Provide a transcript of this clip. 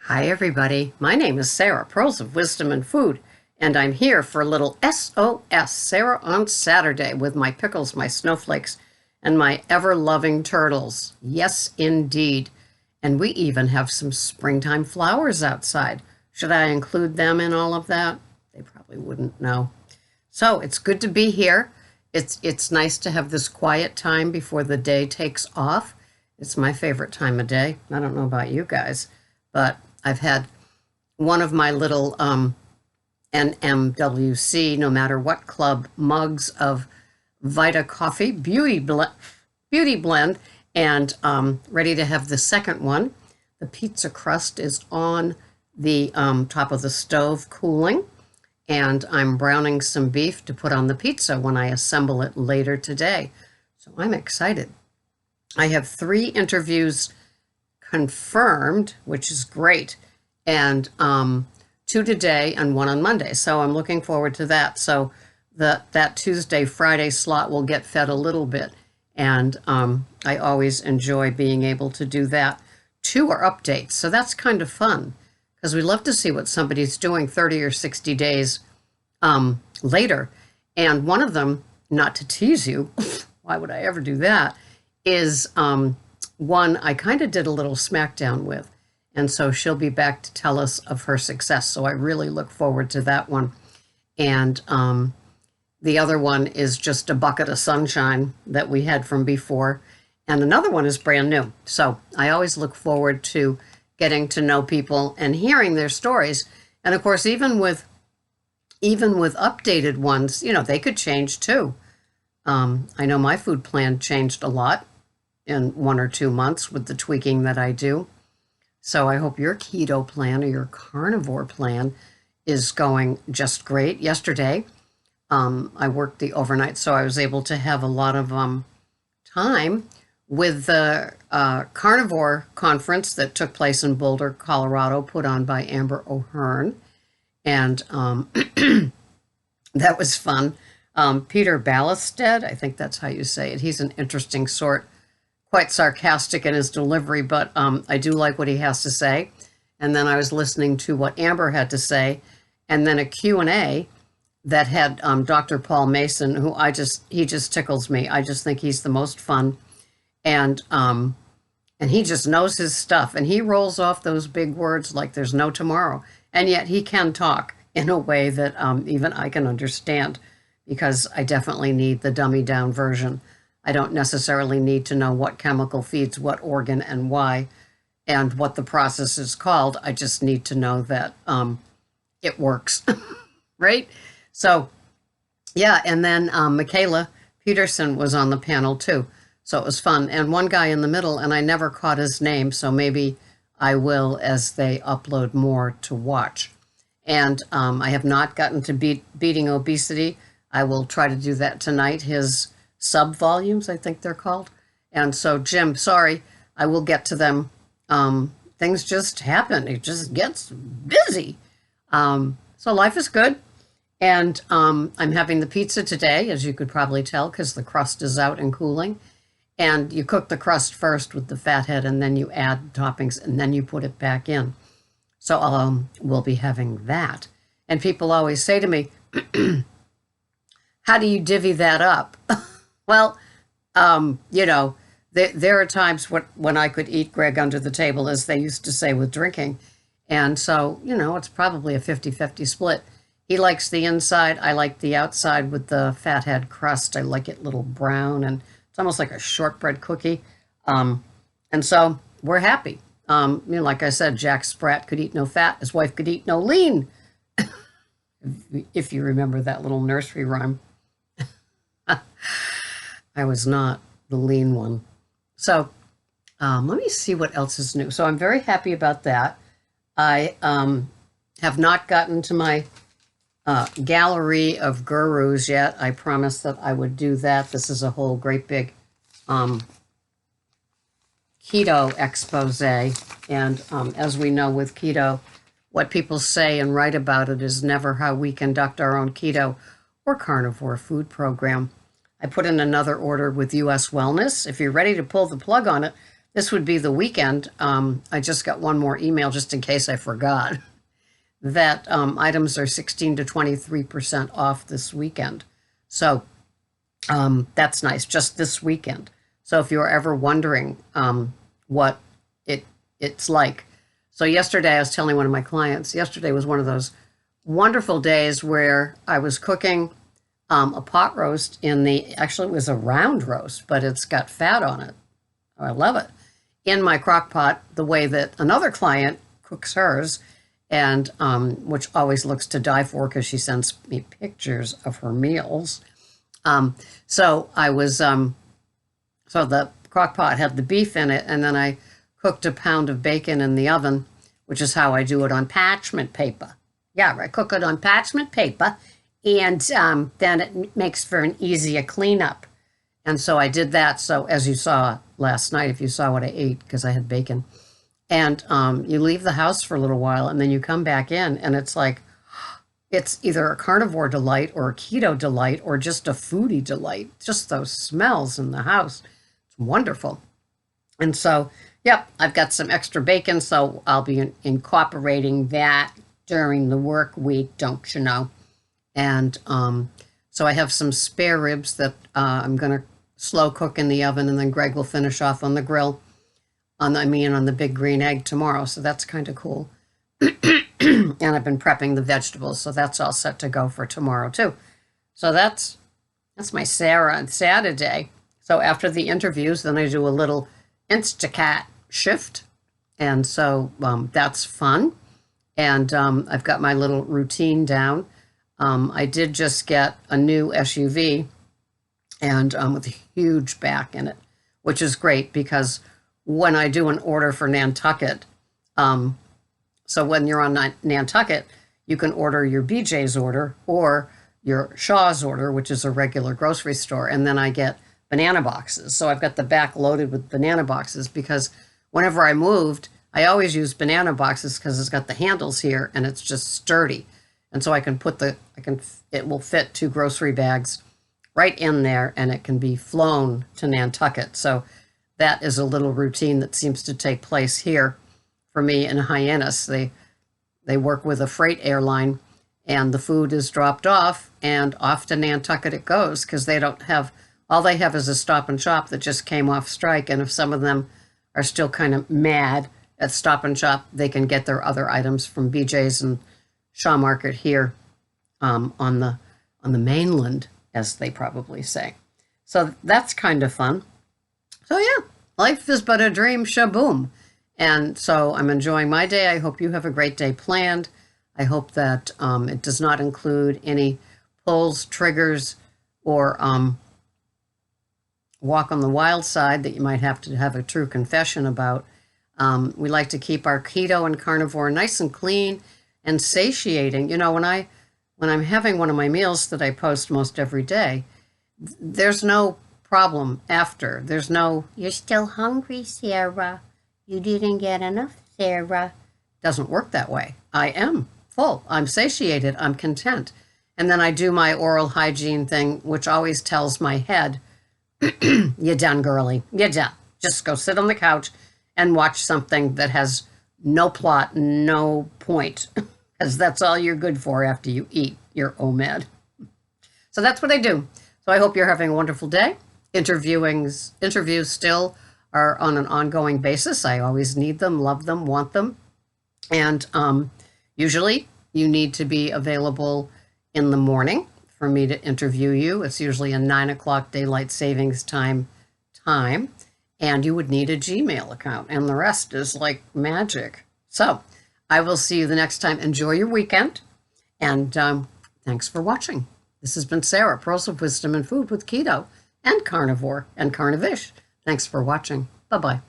Hi, everybody. My name is Sarah, Pearls of Wisdom and Food, and I'm here for a little SOS, Sarah on Saturday, with my pickles, my snowflakes, and my ever-loving turtles. Yes, indeed. And we even have some springtime flowers outside. Should I include them in all of that? They probably wouldn't know. So it's good to be here. It's nice to have this quiet time before the day takes off. It's my favorite time of day. I don't know about you guys, but I've had one of my little NMWC, no matter what club, mugs of Vita Coffee Beauty Blend, and ready to have the second one. The pizza crust is on the top of the stove cooling, and I'm browning some beef to put on the pizza when I assemble it later today. So I'm excited. I have 3 interviews confirmed, which is great, and 2 today and 1 on Monday. So I'm looking forward to that. So that Tuesday, Friday slot will get fed a little bit, and I always enjoy being able to do that. 2 are updates, so that's kind of fun because we love to see what somebody's doing 30 or 60 days later. And one of them, not to tease you, why would I ever do that, is one I kind of did a little smackdown with. And so she'll be back to tell us of her success. So I really look forward to that one. And the other one is just a bucket of sunshine that we had from before. And another one is brand new. So I always look forward to getting to know people and hearing their stories. And of course, even with updated ones, you know, they could change too. I know my food plan changed a lot in 1 or 2 months with the tweaking that I do. So I hope your keto plan or your carnivore plan is going just great. Yesterday, I worked the overnight, so I was able to have a lot of time with the carnivore conference that took place in Boulder, Colorado, put on by Amber O'Hearn. And that was fun. Peter Ballested, I think that's how you say it. He's an interesting sort, quite sarcastic in his delivery, but I do like what he has to say. And then I was listening to what Amber had to say, and then a Q&A that had Dr. Paul Mason, who he just tickles me. I just think he's the most fun, and he just knows his stuff, and he rolls off those big words like there's no tomorrow, and yet he can talk in a way that even I can understand, because I definitely need the dummy down version. I don't necessarily need to know what chemical feeds what organ and why and what the process is called. I just need to know that it works, right? So, yeah, and then Michaela Peterson was on the panel too. So it was fun. And one guy in the middle, and I never caught his name, so maybe I will as they upload more to watch. And I have not gotten to beating obesity. I will try to do that tonight. His sub-volumes, I think they're called. And so, Jim, sorry, I will get to them. Things just happen. It just gets busy. So life is good. And I'm having the pizza today, as you could probably tell, because the crust is out and cooling. And you cook the crust first with the fathead, and then you add toppings, and then you put it back in. So we'll be having that. And people always say to me, how do you divvy that up? Well, you know, there are times when I could eat Greg under the table, as they used to say with drinking. And so, you know, it's probably a 50-50 split. He likes the inside. I like the outside with the fathead crust. I like it a little brown, and it's almost like a shortbread cookie. And so we're happy. You know, like I said, Jack Sprat could eat no fat. His wife could eat no lean. If you remember that little nursery rhyme. I was not the lean one. So let me see what else is new. So I'm very happy about that. I have not gotten to my gallery of gurus yet. I promised that I would do that. This is a whole great big keto expose. And as we know with keto, what people say and write about it is never how we conduct our own keto or carnivore food program. I put in another order with US Wellness. If you're ready to pull the plug on it, this would be the weekend. I just got one more email just in case I forgot that items are 16 to 23% off this weekend. So that's nice, just this weekend. So if you're ever wondering what it's like. So yesterday I was telling one of my clients, yesterday was one of those wonderful days where I was cooking a pot roast actually it was a round roast, but it's got fat on it. I love it. In my crock pot, the way that another client cooks hers, and which always looks to die for because she sends me pictures of her meals. So the crock pot had the beef in it, and then I cooked a pound of bacon in the oven, which is how I do it on parchment paper. Yeah, I cook it on parchment paper, and then it makes for an easier cleanup. And so I did that. So as you saw last night, if you saw what I ate, because I had bacon, and you leave the house for a little while, and then you come back in, and it's like, it's either a carnivore delight or a keto delight or just a foodie delight. Just those smells in the house. It's wonderful. And so, yep, I've got some extra bacon, so I'll be incorporating that during the work week, don't you know? And so I have some spare ribs that I'm going to slow cook in the oven, and then Greg will finish off on the grill, on the big green egg tomorrow. So that's kind of cool. And I've been prepping the vegetables, so that's all set to go for tomorrow too. So that's my Sarah on Saturday. So after the interviews, then I do a little Instacat shift, and so that's fun. And I've got my little routine down. I did just get a new SUV, and with a huge back in it, which is great because when I do an order for Nantucket, so when you're on Nantucket, you can order your BJ's order or your Shaw's order, which is a regular grocery store, and then I get banana boxes. So I've got the back loaded with banana boxes because whenever I moved, I always use banana boxes because it's got the handles here and it's just sturdy. And so it will fit 2 grocery bags right in there, and it can be flown to Nantucket. So that is a little routine that seems to take place here for me in Hyannis. They work with a freight airline, and the food is dropped off, and off to Nantucket it goes because all they have is a Stop and Shop that just came off strike, and if some of them are still kind of mad at Stop and Shop, they can get their other items from BJ's and Shaw Market here on the mainland, as they probably say. So that's kind of fun. So yeah, life is but a dream, shaboom. And so I'm enjoying my day. I hope you have a great day planned. I hope that it does not include any pulls, triggers, or walk on the wild side that you might have to have a true confession about. We like to keep our keto and carnivore nice and clean and satiating. You know, when I'm having one of my meals that I post most every day, there's no problem after. There's no, "You're still hungry, Sarah. You didn't get enough, Sarah." Doesn't work that way. I am full. I'm satiated. I'm content. And then I do my oral hygiene thing, which always tells my head, "You're done, girlie. You're done. Just go sit on the couch and watch something that has no plot, no point," because that's all you're good for after you eat your OMAD. So that's what I do. So I hope you're having a wonderful day. Interviews still are on an ongoing basis. I always need them, love them, want them. And usually you need to be available in the morning for me to interview you. It's usually a 9 o'clock daylight savings time. And you would need a Gmail account, and the rest is like magic. So I will see you the next time. Enjoy your weekend, and thanks for watching. This has been Sarah, Pearls of Wisdom and Food with Keto and Carnivore and Carnivish. Thanks for watching. Bye-bye.